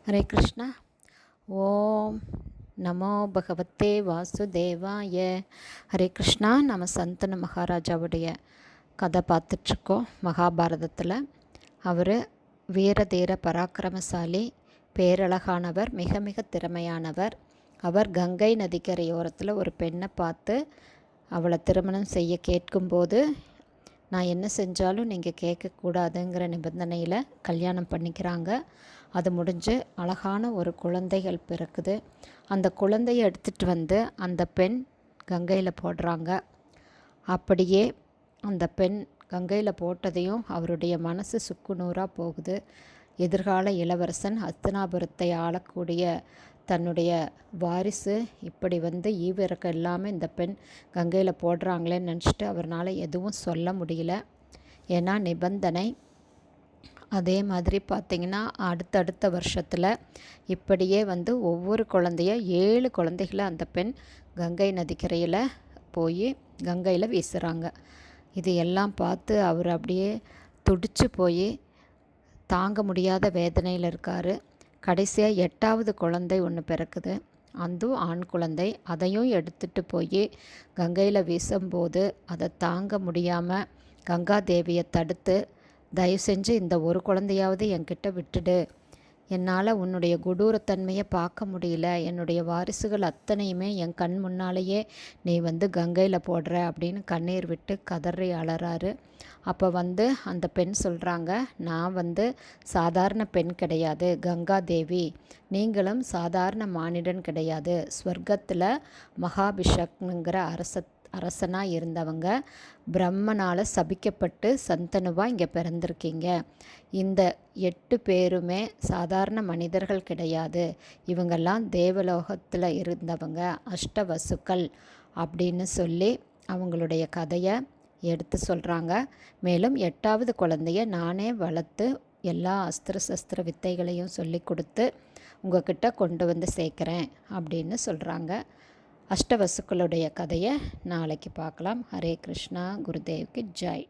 ஹரே கிருஷ்ணா. ஓம் நமோ பகவத்தே வாசுதேவாய. ஹரே கிருஷ்ணா. நம்ம சந்தனு மகாராஜாவுடைய கதை பார்த்துட்ருக்கோம். மகாபாரதத்தில் அவர் வீர தீர பராக்கிரமசாலி, பேரழகானவர், மிக மிக திறமையானவர். அவர் கங்கை நதிக்கரையோரத்தில் ஒரு பெண்ணை பார்த்து அவளை திருமணம் செய்ய கேட்கும்போது, நான் என்ன செஞ்சாலும் நீங்கள் கேட்கக்கூடாதுங்கிற நிபந்தனையில் கல்யாணம் பண்ணிக்கிறாங்க. அது முடிஞ்சு அழகான ஒரு குழந்தைகள் பிறக்குது. அந்த குழந்தையை எடுத்துகிட்டு வந்து அந்த பெண் கங்கையில் போடுறாங்க. அப்படியே அந்த பெண் கங்கையில் போட்டதையும் அவருடைய மனசு சுக்குநூறாக போகுது. எதிர்கால இளவரசன், ஹஸ்தினாபுரத்தை ஆளக்கூடிய தன்னுடைய வாரிசு இப்படி வந்து ஈவிரக்கம் இல்லாமல் இந்த பெண் கங்கையில் போடுறாங்களேன்னு நினச்சிட்டு அவரால் எதுவும் சொல்ல முடியல. ஏன்னா நிபந்தனை. அதே மாதிரி பார்த்திங்கன்னா அடுத்தடுத்த வருஷத்தில் இப்படியே வந்து ஒவ்வொரு குழந்தைய 7 குழந்தைகளை அந்த பெண் கங்கை நதிக்கரையில் போய் கங்கையில் வீசுகிறாங்க. இது எல்லாம் பார்த்து அவர் அப்படியே துடிச்சு போய் தாங்க முடியாத வேதனையில் இருக்கார். கடைசியாக 8வது குழந்தை ஒன்று பிறக்குது. அதுவும் ஆண் குழந்தை. அதையும் எடுத்துகிட்டு போய் கங்கையில் வீசும்போது அதை தாங்க முடியாமல் கங்காதேவியை தடுத்து, தயவு செஞ்சு இந்த ஒரு குழந்தையாவது என்கிட்ட விட்டுடு, என்னால் உன்னுடைய கொடூரத்தன்மையை பார்க்க முடியல, என்னுடைய வாரிசுகள் அத்தனையுமே என் கண் முன்னாலேயே நீ வந்து கங்கையில் போடுற அப்படின்னு கண்ணீர் விட்டு கதறி அலறாரு. அப்போ வந்து அந்த பெண் சொல்கிறாங்க, நான் வந்து சாதாரண பெண் கிடையாது கங்காதேவி, நீங்களும் சாதாரண மானிடன் கிடையாது. ஸ்வர்க்கத்தில் மகாபிஷக்னுங்கிற அரசனாக இருந்தவங்க பிரம்மனால் சபிக்கப்பட்டு சந்தனுவாக இங்கே பிறந்திருக்கீங்க. இந்த 8 பேருமே சாதாரண மனிதர்கள் கிடையாது. இவங்கெல்லாம் தேவலோகத்தில் இருந்தவங்க, அஷ்டவசுக்கள் அப்படின்னு சொல்லி அவங்களுடைய கதையை எடுத்து சொல்கிறாங்க. மேலும் 8வது குழந்தைய நானே வளர்த்து எல்லா அஸ்திர சஸ்திர வித்தைகளையும் சொல்லி கொடுத்து உங்ககிட்ட கொண்டு வந்து சேர்க்குறேன் அப்படின்னு சொல்கிறாங்க. அஷ்டவசுக்களுடைய கதையை நாளைக்கு பார்க்கலாம். ஹரே கிருஷ்ணா. குருதேவ்க்கு ஜெய்.